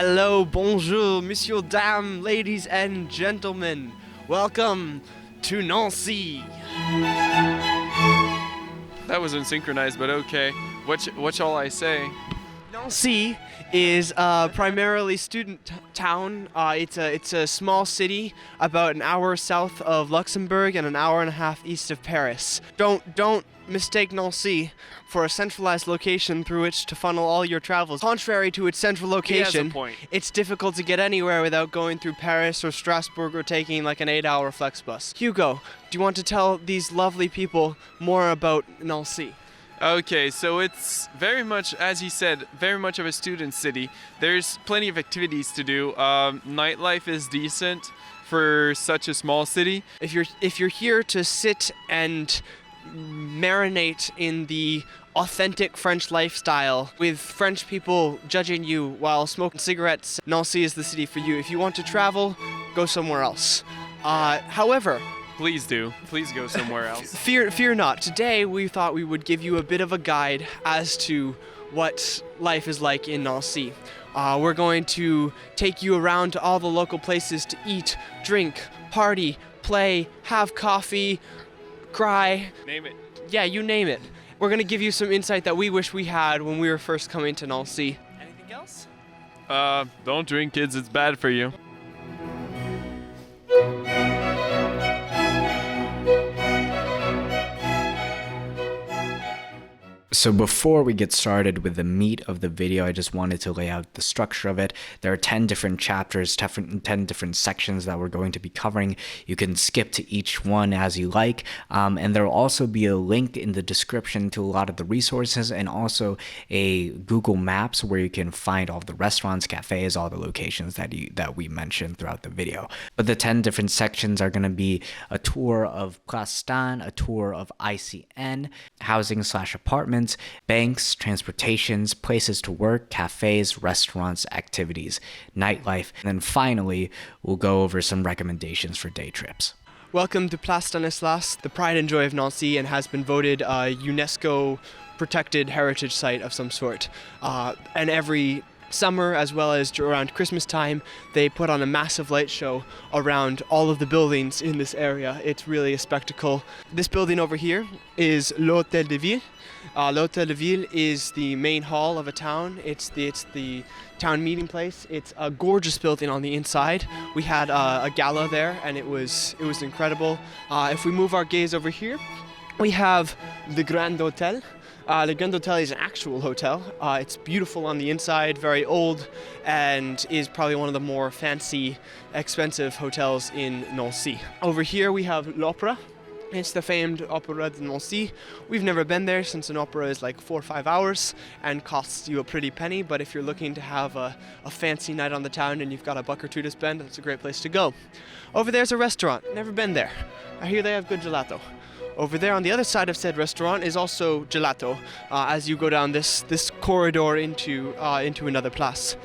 Hello, bonjour, monsieur, dame, ladies and gentlemen. Welcome to Nancy. That wasn't synchronized, but okay. What shall I say? Nancy is primarily student town. It's a small city about an hour south of Luxembourg and an hour and a half east of Paris. Don't mistake Nancy for a centralized location through which to funnel all your travels. Contrary to its central location, it's difficult to get anywhere without going through Paris or Strasbourg or taking like an 8-hour flex bus. Hugo, do you want to tell these lovely people more about Nancy? Okay, so it's very much, as he said, very much of a student city. There's plenty of activities to do. Nightlife is decent for such a small city. If you're here to sit and marinate in the authentic French lifestyle with French people judging you while smoking cigarettes, Nancy is the city for you. If you want to travel, go somewhere else. However, Please do. Please go somewhere else. Fear not. Today we thought we would give you a bit of a guide as to what life is like in Nancy. We're going to take you around to all the local places to eat, drink, party, play, have coffee, cry. Name it. Yeah, you name it. We're going to give you some insight that we wish we had when we were first coming to Nancy. Anything else? Don't drink, kids. It's bad for you. So before we get started with the meat of the video, I just wanted to lay out the structure of it. There are 10 different chapters, 10 different sections that we're going to be covering. You can skip to each one as you like. And there will also be a link in the description to a lot of the resources and also a Google Maps where you can find all the restaurants, cafes, all the locations that we mentioned throughout the video. But the 10 different sections are going to be a tour of Place Stan, a tour of ICN, housing/apartments, banks, transportations, places to work, cafes, restaurants, activities, nightlife, and then finally, we'll go over some recommendations for day trips. Welcome to Place Stanislas, the pride and joy of Nancy, and has been voted a UNESCO protected heritage site of some sort. And every summer, as well as around Christmas time, they put on a massive light show around all of the buildings in this area. It's really a spectacle. This building over here is l'Hôtel de Ville. L'Hôtel de Ville is the main hall of a town. It's the town meeting place. It's a gorgeous building on the inside. We had a gala there, and it was incredible. If we move our gaze over here, we have the Grand Hôtel. The Grand Hôtel is an actual hotel. It's beautiful on the inside, very old, and is probably one of the more fancy, expensive hotels in Nancy. Over here we have l'Opéra. It's the famed Opéra de Nancy. We've never been there since an opera is like 4 or 5 hours and costs you a pretty penny, but if you're looking to have a fancy night on the town and you've got a buck or two to spend, that's a great place to go. Over there's a restaurant. Never been there. I hear they have good gelato. Over there on the other side of said restaurant is also gelato as you go down this corridor into another place.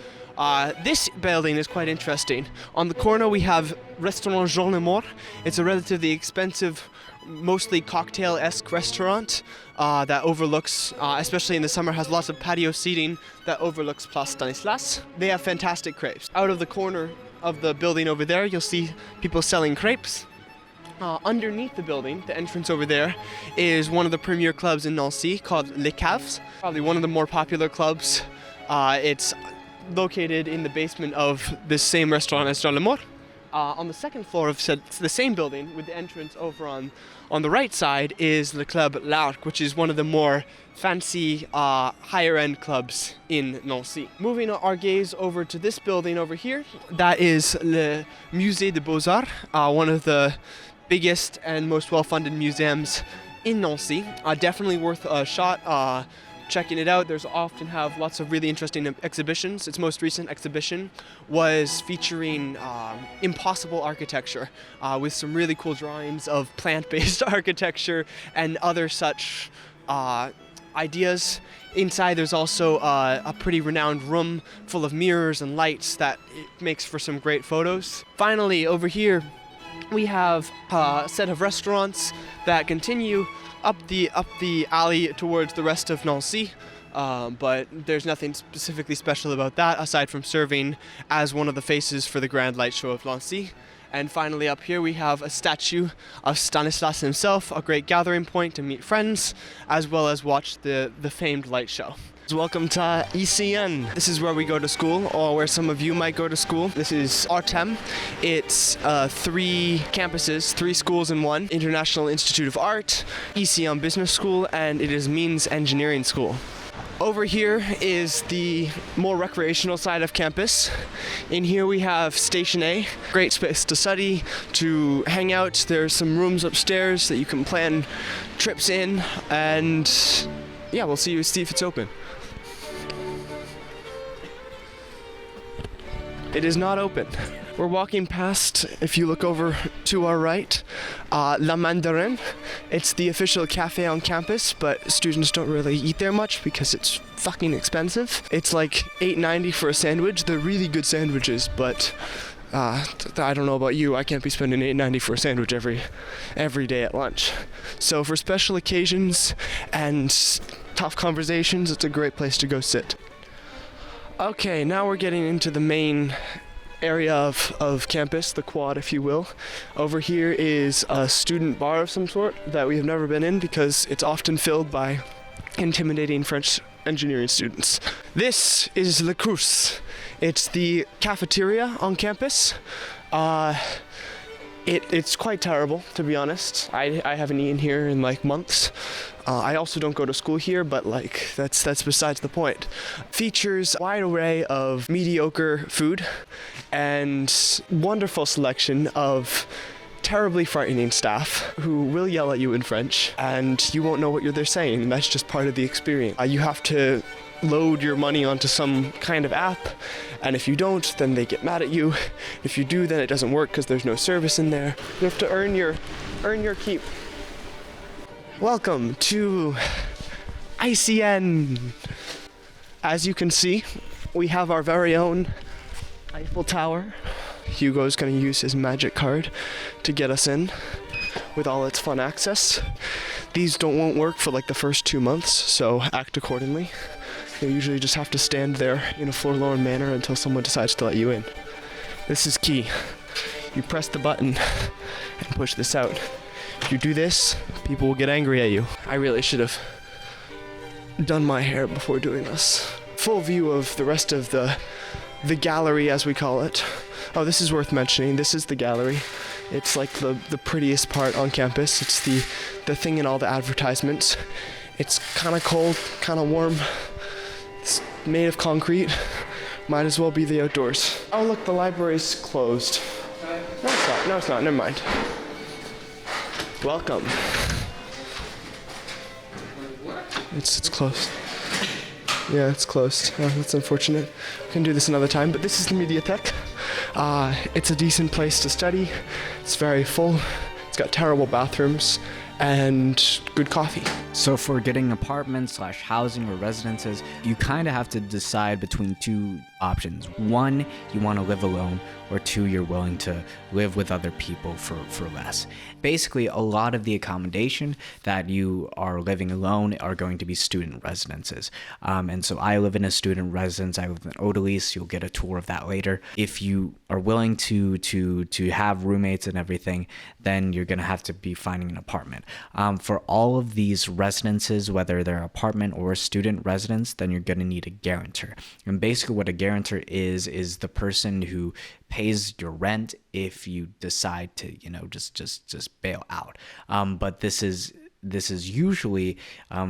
This building is quite interesting. On the corner we have Restaurant Jean Le Mort. It's a relatively expensive, mostly cocktail-esque restaurant that overlooks, especially in the summer, has lots of patio seating that overlooks Place Stanislas. They have fantastic crepes. Out of the corner of the building over there, you'll see people selling crepes. Underneath the building, the entrance over there, is one of the premier clubs in Nancy called Les Cafés. Probably one of the more popular clubs. It's located in the basement of this same restaurant as Jean Le Mort. On the second floor of the same building, with the entrance over on the right side, is Le Club L'Arc, which is one of the more fancy, higher-end clubs in Nancy. Moving our gaze over to this building over here, that is Le Musée des Beaux-Arts, one of the biggest and most well-funded museums in Nancy. Definitely worth a shot. Checking it out. There's often have lots of really interesting exhibitions. Its most recent exhibition was featuring impossible architecture with some really cool drawings of plant-based architecture and other such ideas. Inside there's also a pretty renowned room full of mirrors and lights that it makes for some great photos. Finally, over here we have a set of restaurants that continue up the alley towards the rest of Nancy. But there's nothing specifically special about that aside from serving as one of the faces for the Grand Light Show of Nancy. And finally up here we have a statue of Stanislas himself, a great gathering point to meet friends, as well as watch the famed light show. Welcome to ECN. This is where we go to school, or where some of you might go to school. This is Artem. It's 3 campuses, 3 schools in one. International Institute of Art, ECN Business School, and it is Means Engineering School. Over here is the more recreational side of campus. In here we have Station A, great space to study, to hang out. There's some rooms upstairs that you can plan trips in, and yeah, we'll see if it's open. It is not open. We're walking past, if you look over to our right, La Mandarin. It's the official cafe on campus, but students don't really eat there much because it's fucking expensive. It's like $8.90 for a sandwich. They're really good sandwiches, but I don't know about you, I can't be spending $8.90 for a sandwich every day at lunch. So for special occasions and tough conversations, it's a great place to go sit. Okay, now we're getting into the main area of campus, the quad if you will. Over here is a student bar of some sort that we have never been in because it's often filled by intimidating French engineering students. This is Le Crous. It's the cafeteria on campus. It's quite terrible, to be honest. I haven't eaten here in like months. I also don't go to school here, but like that's besides the point. Features a wide array of mediocre food and wonderful selection of terribly frightening staff who will yell at you in French, and you won't know what they're saying, and that's just part of the experience. You have to load your money onto some kind of app, and if you don't, then they get mad at you. If you do, then it doesn't work because there's no service in there. You have to earn your keep. Welcome to ICN. As you can see, we have our very own Eiffel Tower. Hugo's going to use his magic card to get us in with all its fun access. These won't work for like the first 2 months, so act accordingly. You usually just have to stand there in a forlorn manner until someone decides to let you in. This is key. You press the button and push this out. If you do this, people will get angry at you. I really should have done my hair before doing this. Full view of the rest of the gallery, as we call it. Oh, this is worth mentioning. This is the gallery. It's like the prettiest part on campus. It's the thing in all the advertisements. It's kind of cold, kind of warm. It's made of concrete. Might as well be the outdoors. Oh, look, the library's closed. No, it's not. No, it's not. Never mind. Welcome. It's closed. Yeah, it's closed. Oh, that's unfortunate. We can do this another time, but this is the Mediathek. It's a decent place to study. It's very full. It's got terrible bathrooms and good coffee. So for getting apartments / housing or residences, you kind of have to decide between 2 options. 1, you want to live alone, or 2, you're willing to live with other people for less. Basically, a lot of the accommodation that you are living alone are going to be student residences. And so I live in a student residence. I live in Odalis. You'll get a tour of that later. If you are willing to have roommates and everything, then you're going to have to be finding an apartment. For all of these residences, whether they're apartment or student residence, then you're going to need a guarantor. And basically what a guarantor is the person who pays your rent if you decide to, just bail out. But this is usually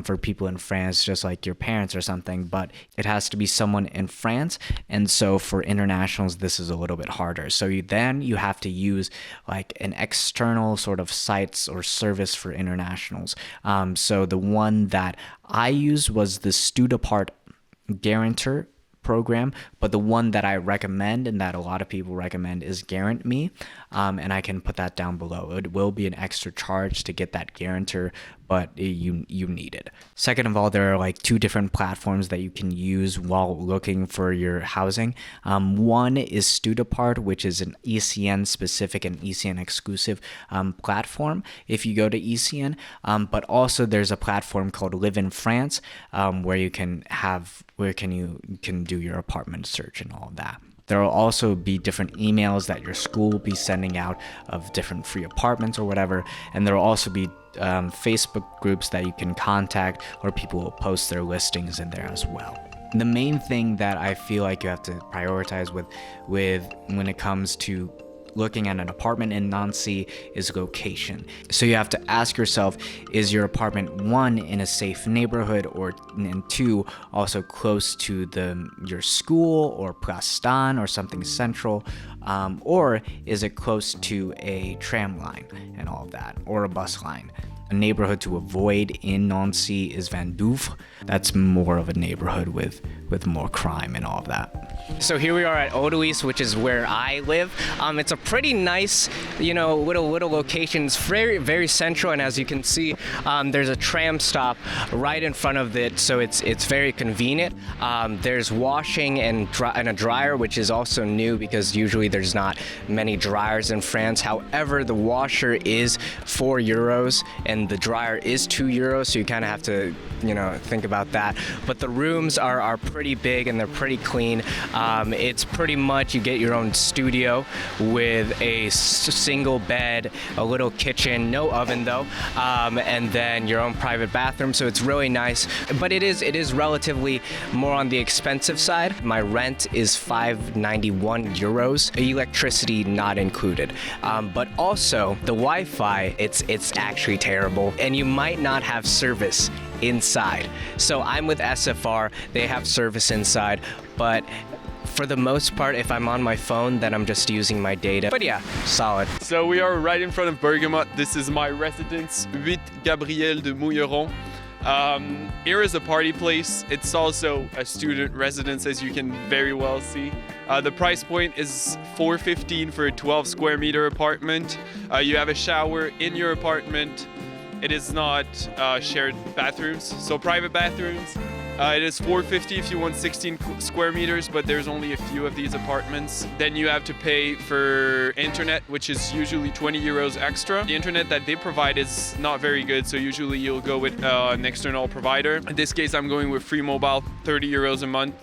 for people in France, just like your parents or something, but it has to be someone in France. And so for internationals, this is a little bit harder. So you have to use like an external sort of sites or service for internationals. So the one that I used was the StudApart Guarantor program, but the one that I recommend and that a lot of people recommend is Guarant Me, and I can put that down below. It will be an extra charge to get that guarantor, but you need it. Second of all, there are like two different platforms that you can use while looking for your housing. One is Studapart, which is an ECN specific and ECN exclusive platform if you go to ECN, but also there's a platform called Live in France, where you can do your apartment search and all of that. There will also be different emails that your school will be sending out of different free apartments or whatever, and there will also be Facebook groups that you can contact, or people will post their listings in there as well. The main thing that I feel like you have to prioritize with when it comes to looking at an apartment in Nancy is location. So you have to ask yourself, is your apartment, one, in a safe neighborhood, and two, also close to your school or Plastan or something central, or is it close to a tram line and all of that, or a bus line? A neighborhood to avoid in Nancy is Vendouvre. That's more of a neighborhood with more crime and all of that. So here we are at Odoise, which is where I live. It's a pretty nice, little location. It's very, very central, and as you can see, there's a tram stop right in front of it, so it's very convenient. There's washing and a dryer, which is also new because usually there's not many dryers in France. However, the washer is €4 and the dryer is €2, so you kind of have to, think about that. But the rooms are pretty big and they're pretty clean. It's pretty much you get your own studio with a single bed, a little kitchen, no oven though, and then your own private bathroom. So it's really nice, but it is relatively more on the expensive side. My rent is €591, electricity not included. But also the Wi-Fi, it's actually terrible, and you might not have service inside. So I'm with SFR, they have service inside, but for the most part, if I'm on my phone, then I'm just using my data. But yeah, solid. So we are right in front of Bergamote. This is my residence, 8 Gabriel de Mouilleron. Here is a party place. It's also a student residence, as you can very well see. The price point is $415 for a 12 square meter apartment. You have a shower in your apartment. It is not shared bathrooms, so private bathrooms. It is $450 if you want 16 square meters, but there's only a few of these apartments. Then you have to pay for internet, which is usually €20 extra. The internet that they provide is not very good, so usually you'll go with an external provider. In this case, I'm going with Free Mobile, €30 a month,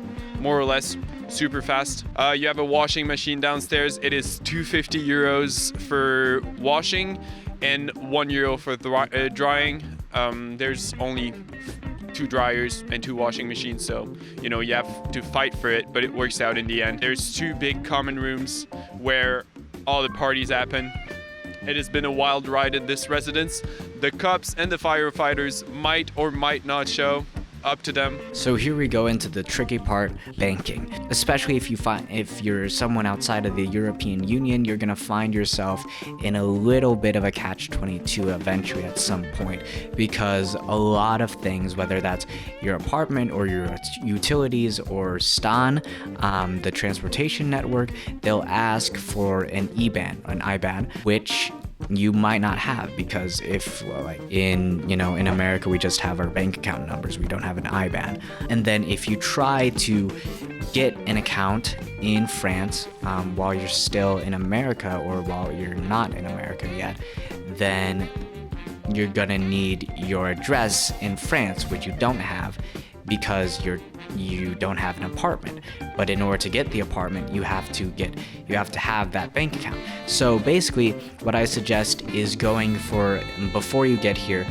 more or less. Super fast. You have a washing machine downstairs. It is €250 for washing and €1 for drying. There's only 2 dryers and 2 washing machines, so you have to fight for it, but it works out in the end. There's 2 big common rooms where all the parties happen. It has been a wild ride in this residence. The cops and the firefighters might or might not show. Up to them. So here we go into the tricky part, banking. Especially if you're someone outside of the European Union, you're gonna find yourself in a little bit of a catch-22 eventually at some point, because a lot of things, whether that's your apartment or your utilities or Stan, the transportation network, they'll ask for an IBAN, which you might not have, because in America we just have our bank account numbers, we don't have an IBAN. And then if you try to get an account in France while you're still in America or while you're not in America yet, then you're gonna need your address in France, which you don't have, because you don't have an apartment. But in order to get the apartment, you have to have that bank account. So basically what I suggest is before you get here,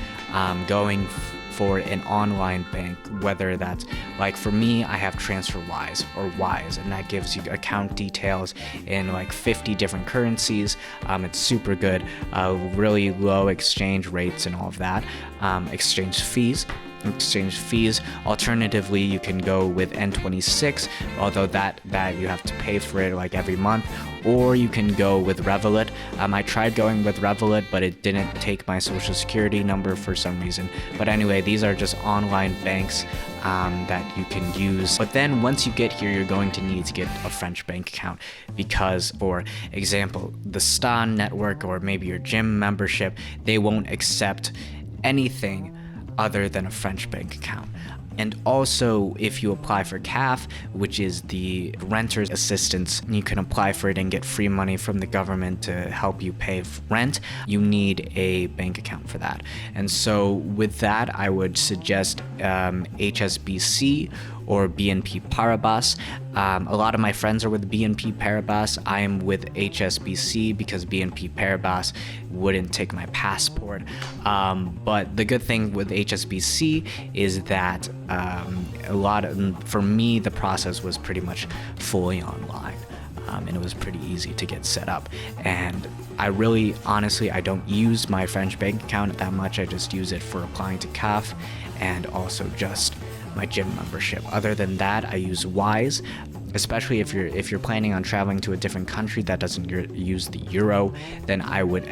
going for an online bank, whether that's, like for me, I have TransferWise or Wise, and that gives you account details in like 50 different currencies. It's super good, really low exchange rates and all of that, exchange fees. Alternatively, you can go with N26, although that you have to pay for it like every month, or you can go with Revolut. I tried going with Revolut, but it didn't take my social security number for some reason. But anyway, these are just online banks that you can use. But then once you get here, you're going to need to get a French bank account, because, for example, the Stan network or maybe your gym membership, they won't accept anything other than a French bank account. And also, if you apply for CAF, which is the renter's assistance, you can apply for it and get free money from the government to help you pay rent. You need a bank account for that. And so with that, I would suggest HSBC or BNP Paribas. A lot of my friends are with BNP Paribas. I am with HSBC because BNP Paribas wouldn't take my passport. But the good thing with HSBC is that for me, the process was pretty much fully online. And it was pretty easy to get set up. And I really, honestly, I don't use my French bank account that much. I just use it for applying to CAF and also just my gym membership. Other than that, I use Wise, especially if you're planning on traveling to a different country that doesn't use the euro. Then I would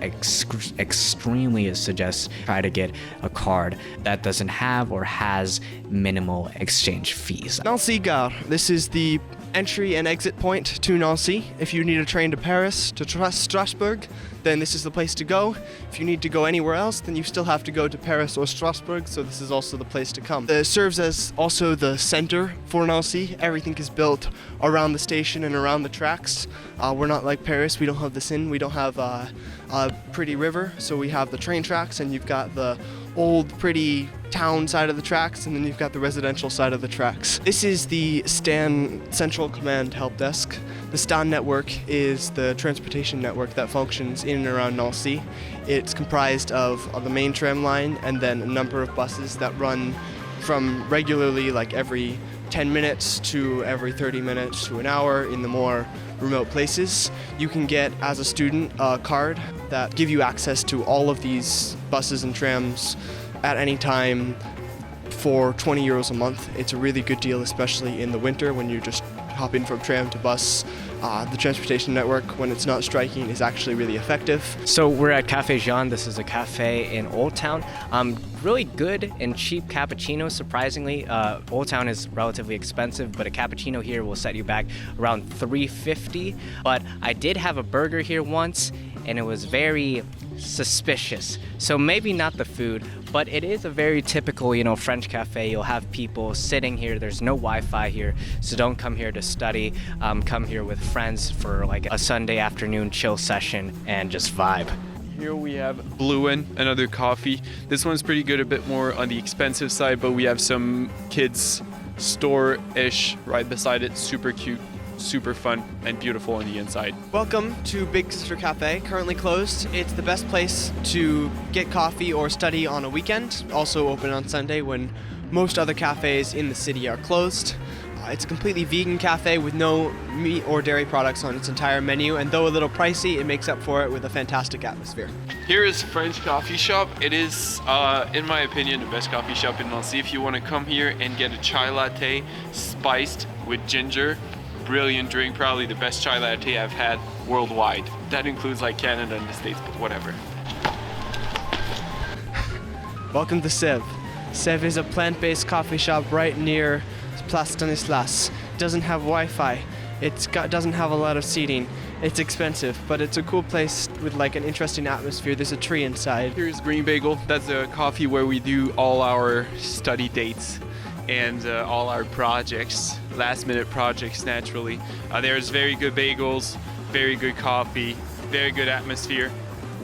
extremely suggest try to get a card that doesn't have or has minimal exchange fees. Nancy Gare. This is the entry and exit point to Nancy. If you need a train to Paris, to Strasbourg, then this is the place to go. If you need to go anywhere else, then you still have to go to Paris or Strasbourg, so this is also the place to come. It serves as also the center for Nancy. Everything is built around the station and around the tracks. We're not like Paris, we don't have the Seine, we don't have a pretty river, so we have the train tracks, and you've got the old pretty town side of the tracks, and then you've got the residential side of the tracks. This is the STAN Central Command Help Desk. The STAN network is the transportation network that functions in and around Nancy. It's comprised of the main tram line and then a number of buses that run from regularly like every 10 minutes to every 30 minutes to an hour in the more remote places. You can get, as a student, a card that give you access to all of these buses and trams at any time for 20 euros a month. It's a really good deal, especially in the winter when you just hop in from tram to bus. The transportation network, when it's not striking, is actually really effective. So we're at Café Jean. This is a cafe in Old Town. Really good and cheap cappuccino, surprisingly. Old Town is relatively expensive, but a cappuccino here will set you back around $3.50. But I did have a burger here once, and it was very suspicious. So maybe not the food, but it is a very typical, French cafe. You'll have people sitting here. There's no Wi-Fi here, so don't come here to study. Come here with friends for like a Sunday afternoon chill session and just vibe. Here we have Bluen, another coffee. This one's pretty good, a bit more on the expensive side, but we have some kids store-ish right beside it. Super cute, super fun, and beautiful on the inside. Welcome to Big Sister Cafe, currently closed. It's the best place to get coffee or study on a weekend, also open on Sunday when most other cafes in the city are closed. It's a completely vegan cafe with no meat or dairy products on its entire menu, and though a little pricey, it makes up for it with a fantastic atmosphere. Here is French Coffee Shop. It is, in my opinion, the best coffee shop in Nancy. If you want to come here and get a chai latte spiced with ginger, brilliant drink, probably the best chai latte I've had worldwide. That includes like Canada and the States, but whatever. Welcome to Sev. Sev is a plant-based coffee shop right near Place Stanislas. It doesn't have Wi-Fi. Doesn't have a lot of seating. It's expensive, but it's a cool place with like an interesting atmosphere. There's a tree inside. Here's Green Bagel. That's a coffee where we do all our study dates and all our projects, last-minute projects naturally. There's very good bagels, very good coffee, very good atmosphere,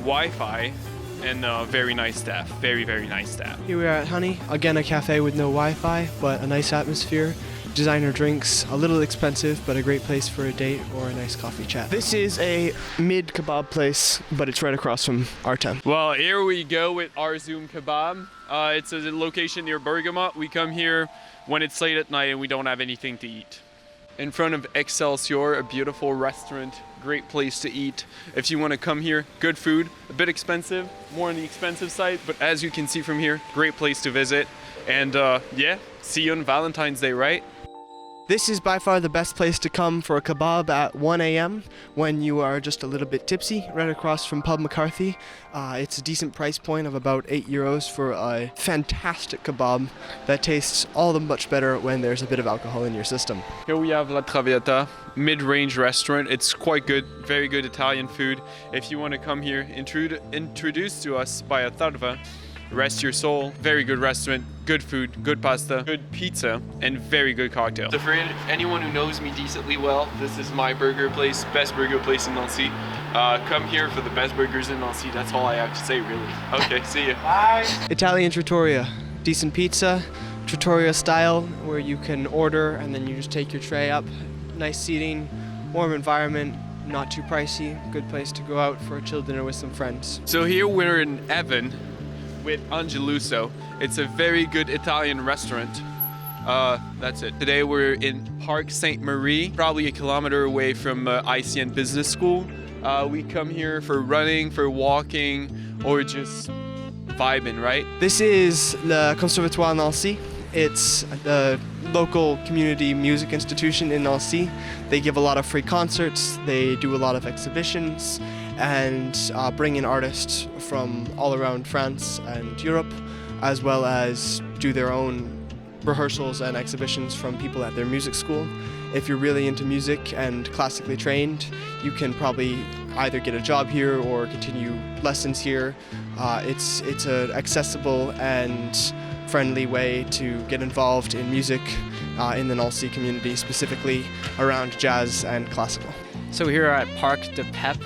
Wi-Fi, and very nice staff. Very, very nice staff. Here we are at Honey. Again, a cafe with no Wi-Fi, but a nice atmosphere. Designer drinks, a little expensive, but a great place for a date or a nice coffee chat. This is a mid-kebab place, but it's right across from Artem. Well, here we go with our Zoom Kebab. It's a location near Bergamo. We come here when it's late at night and we don't have anything to eat. In front of Excelsior, a beautiful restaurant, great place to eat. If you want to come here, good food, a bit expensive, more on the expensive side, but as you can see from here, great place to visit. And yeah, see you on Valentine's Day, right? This is by far the best place to come for a kebab at 1 a.m. when you are just a little bit tipsy, right across from Pub McCarthy. It's a decent price point of about €8 for a fantastic kebab that tastes all the much better when there's a bit of alcohol in your system. Here we have La Traviata, mid-range restaurant. It's quite good, very good Italian food. If you want to come here, introduced to us by a tarva, rest your soul. Very good restaurant, good food, good pasta, good pizza, and very good cocktail. So for anyone who knows me decently well, this is my burger place, best burger place in Nancy. Come here for the best burgers in Nancy. That's all I have to say, really. Okay, see you. Bye. Italian trattoria, decent pizza, trattoria style, where you can order and then you just take your tray up. Nice seating, warm environment, not too pricey. Good place to go out for a chill dinner with some friends. So here we're in Evan with Angeluso. It's a very good Italian restaurant. That's it. Today we're in Parc Sainte-Marie, probably a kilometer away from ICN Business School. We come here for running, for walking, or just vibing, right? This is Le Conservatoire Nancy. It's the local community music institution in Nancy. They give a lot of free concerts, they do a lot of exhibitions, and bring in artists from all around France and Europe, as well as do their own rehearsals and exhibitions from people at their music school. If you're really into music and classically trained, you can probably either get a job here or continue lessons here. It's an accessible and friendly way to get involved in music in the Nancy community, specifically around jazz and classical. So here are at Parc de Pep,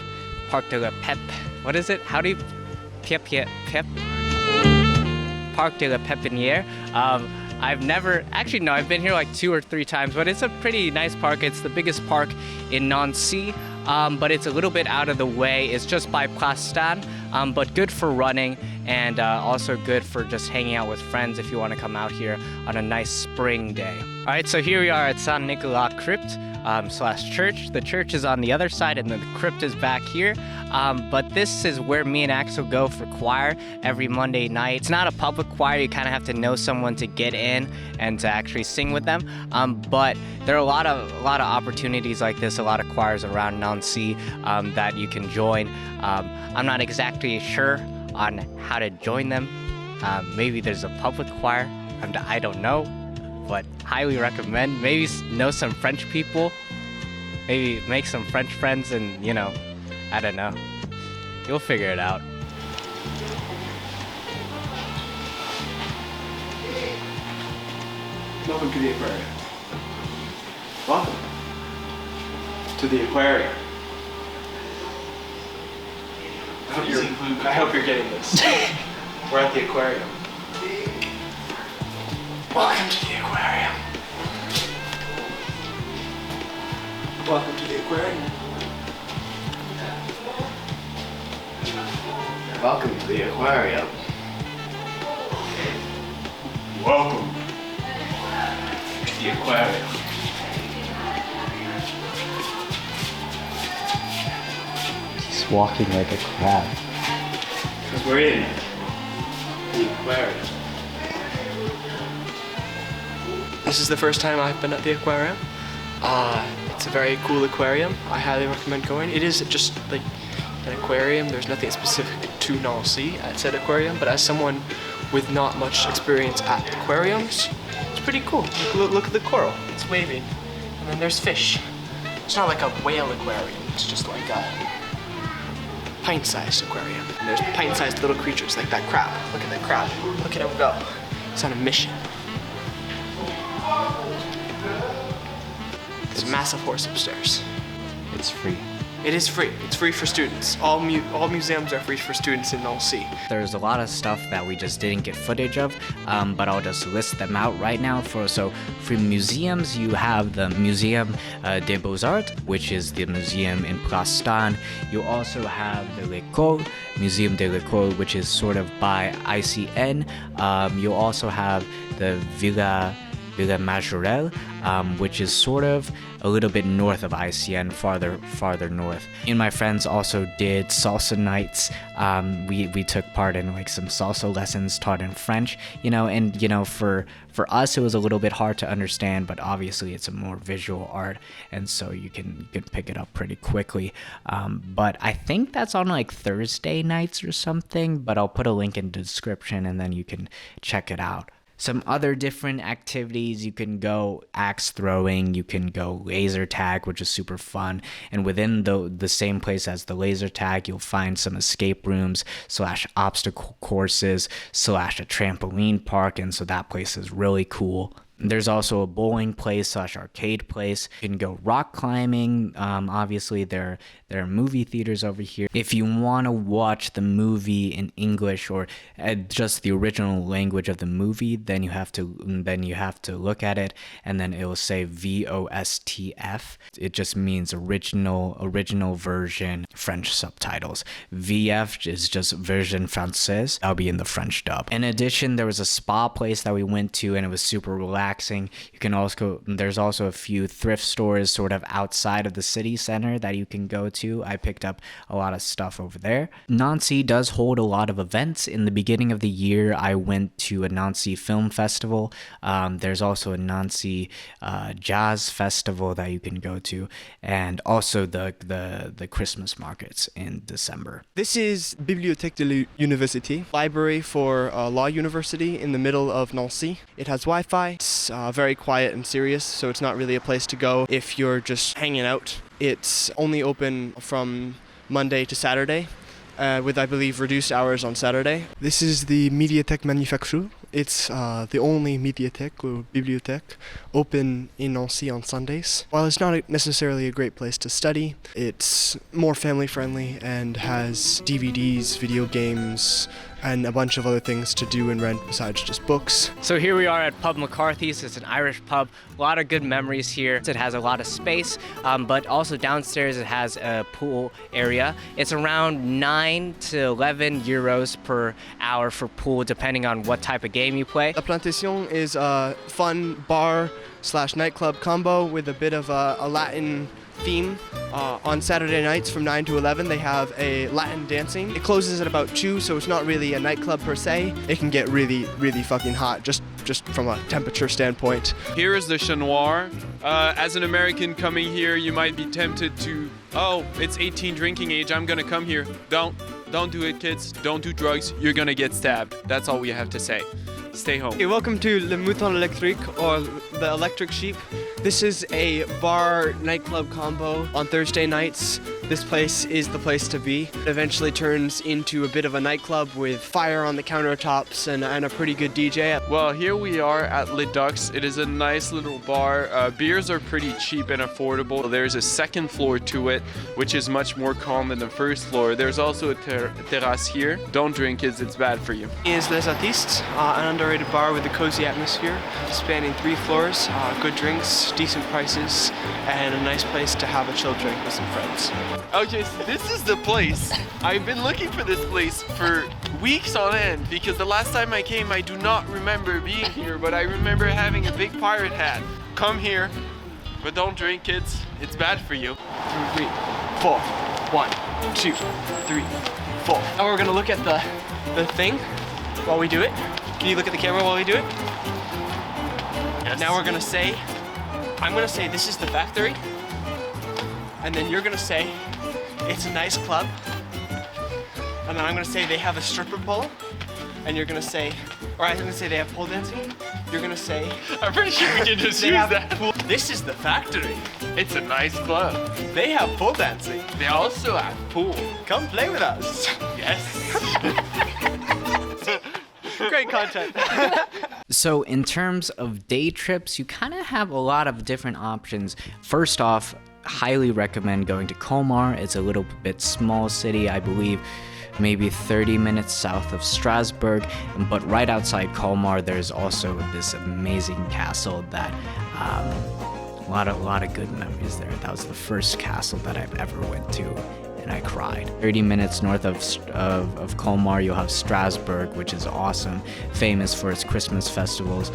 Parc de la Pep. What is it? How do you Pep? Parc de la Pepinière. I've been here like 2 or 3 times, but it's a pretty nice park. It's the biggest park in Nancy, but it's a little bit out of the way. It's just by Place Stan, but good for running and also good for just hanging out with friends if you want to come out here on a nice spring day. All right, so here we are at Saint Nicolas Crypt / church. The church is on the other side and the crypt is back here. But this is where me and Axel go for choir every Monday night. It's not a public choir. You kind of have to know someone to get in and to actually sing with them. But there are a lot of opportunities like this, a lot of choirs around Nancy that you can join. I'm not exactly sure on how to join them. Maybe there's a public choir. I don't know, but highly recommend. Maybe know some French people. Maybe make some French friends and, I don't know. You'll figure it out. Welcome to the aquarium. Welcome to the aquarium. I hope you're getting this. We're at the aquarium. Welcome to the aquarium. Welcome to the aquarium. Welcome to the aquarium. Welcome to the aquarium. He's walking like a crab. Because we're in the aquarium. This is the first time I've been at the aquarium. It's a very cool aquarium. I highly recommend going. It is just like an aquarium. There's nothing specific to Nancy at said aquarium, but as someone with not much experience at aquariums, it's pretty cool. Look at the coral. It's waving. And then there's fish. It's not like a whale aquarium. It's just like a pint-sized aquarium. And there's pint-sized little creatures like that crab. Look at that crab. Look at him go. He's on a mission. There's a massive horse upstairs. It's free. It is free. It's free for students. All museums are free for students in Nancy. There's a lot of stuff that we just didn't get footage of, but I'll just list them out right now. So for museums, you have the Museum des Beaux-Arts, which is the museum in Place Stan. You also have the L'École, Museum de l'École, which is sort of by ICN. You also have the Villa Majorelle, which is sort of a little bit north of ICN, farther north. Me and my friends also did salsa nights. We took part in like some salsa lessons taught in French, and for us it was a little bit hard to understand, but obviously it's a more visual art, and so you can pick it up pretty quickly. But I think that's on like Thursday nights or something, but I'll put a link in the description and then you can check it out. Some other different activities, you can go axe throwing, you can go laser tag, which is super fun. And within the same place as the laser tag, you'll find some escape rooms / obstacle courses / a trampoline park. And so that place is really cool. There's also a bowling place / arcade place. You can go rock climbing. Obviously, there are movie theaters over here. If you want to watch the movie in English or just the original language of the movie, then you have to look at it, and then it will say VOSTF. It just means original version French subtitles. VF is just version française. That'll be in the French dub. In addition, there was a spa place that we went to, and it was super relaxing. There's also a few thrift stores sort of outside of the city center that you can go to. I picked up a lot of stuff over there. Nancy does hold a lot of events. In the beginning of the year, I went to a Nancy Film Festival. There's also a Nancy Jazz Festival that you can go to, and also the Christmas markets in December. This is Bibliothèque de l'Université, library for Law University in the middle of Nancy. It has Wi-Fi. It's very quiet and serious, so it's not really a place to go if you're just hanging out. It's only open from Monday to Saturday, with, I believe, reduced hours on Saturday. This is the Médiathèque Manufacture. It's the only médiathèque or bibliothèque open in Nancy on Sundays. While it's not necessarily a great place to study, it's more family friendly and has DVDs, video games, and a bunch of other things to do and rent besides just books. So here we are at Pub McCarthy's. It's an Irish pub. A lot of good memories here. It has a lot of space, but also downstairs it has a pool area. It's around 9 to 11 euros per hour for pool, depending on what type of game you play. La Plantation is a fun bar / nightclub combo with a bit of a Latin theme. On Saturday nights from 9 to 11 they have a Latin dancing. It closes at about 2, so it's not really a nightclub per se. It can get really fucking hot just from a temperature standpoint. Here is the Chat Noir. As an American coming here, you might be tempted to, oh, it's 18 drinking age, I'm gonna come here. Don't do it, kids. Don't do drugs. You're gonna get stabbed. That's all we have to say. Stay home. Okay, welcome to Le Mouton Électrique, or the Electric Sheep. This is a bar nightclub combo on Thursday nights. This place is the place to be. It eventually turns into a bit of a nightclub with fire on the countertops and a pretty good DJ. Well, here we are at Le Ducks. It is a nice little bar. Beers are pretty cheap and affordable. There's a second floor to it, which is much more calm than the first floor. There's also a terrace here. Don't drink, kids, it's bad for you. Is Les Artistes, an underrated bar with a cozy atmosphere, spanning 3 floors, good drinks, decent prices, and a nice place to have a chill drink with some friends. Okay, so this is the place. I've been looking for this place for weeks on end because the last time I came, I do not remember being here, but I remember having a big pirate hat. Come here, but don't drink, kids. It's bad for you. 3, 4, 1, 2, 3, 4. Now we're gonna look at the thing while we do it. Can you look at the camera while we do it? Yes. Now we're gonna say, I'm gonna say this is the factory, and then you're gonna say it's a nice club, and then I'm gonna say they have a stripper pole, and you're gonna say, or I'm gonna say they have pole dancing. You're gonna say, I'm pretty sure we can just they use have that. pool. This is the factory. It's a nice club. They have pole dancing. They also have pool. Come play with us. Yes. Great content. So in terms of day trips, you kind of have a lot of different options. First off, highly recommend going to Colmar. It's a little bit small city, I believe maybe 30 minutes south of Strasbourg, but right outside Colmar there's also this amazing castle that a lot of good memories there. That was the first castle that I've ever went to, and I cried. 30 minutes north of Colmar, you'll have Strasbourg, which is awesome, famous for its Christmas festivals.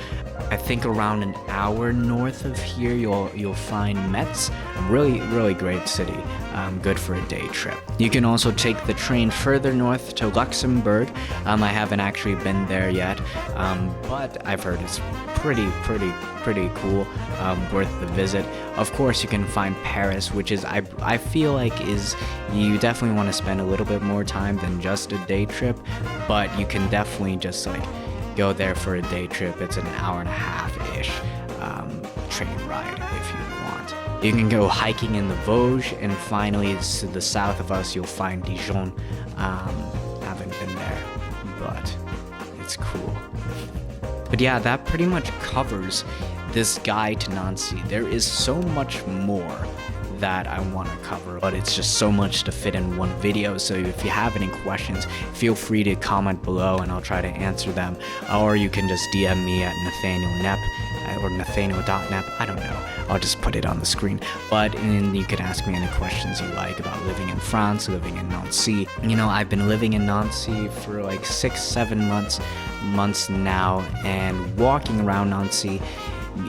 I think around an hour north of here, you'll find Metz, a really great city, good for a day trip. You can also take the train further north to Luxembourg. I haven't actually been there yet, but I've heard it's pretty cool, worth the visit. Of course, you can find Paris, which is I feel like is you definitely want to spend a little bit more time than just a day trip, but you can definitely just like go there for a day trip. It's an hour and a half-ish train ride if you want. You can go hiking in the Vosges, and finally to the south of us you'll find Dijon. Haven't been there, but it's cool. But yeah, that pretty much covers this guide to Nancy. There is so much more that I want to cover, but it's just so much to fit in one video. So if you have any questions, feel free to comment below and I'll try to answer them. Or you can just DM me at Nathaniel or Nathaniel.nep. I don't know. I'll just put it on the screen. But and you can ask me any questions you like about living in France, living in Nancy. You know, I've been living in Nancy for like 6-7 months now, and walking around Nancy,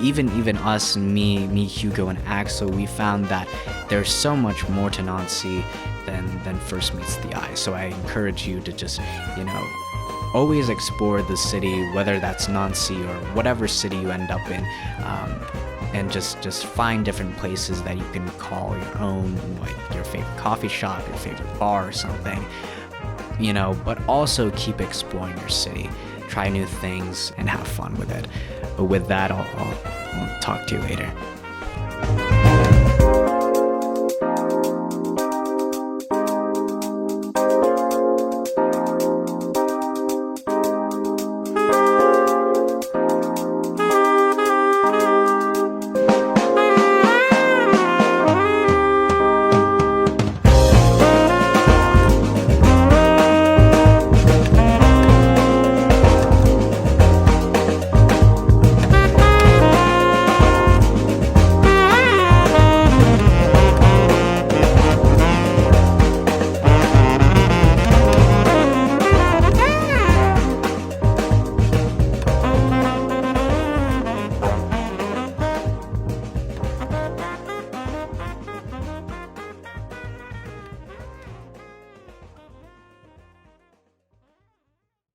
even us, me, Hugo, and Axel, we found that there's so much more to Nancy than first meets the eye. So I encourage you to just, you know, always explore the city, whether that's Nancy or whatever city you end up in, and just find different places that you can call your own, like your favorite coffee shop, your favorite bar or something, you know, but also keep exploring your city. Try new things and have fun with it. But with that, I'll talk to you later.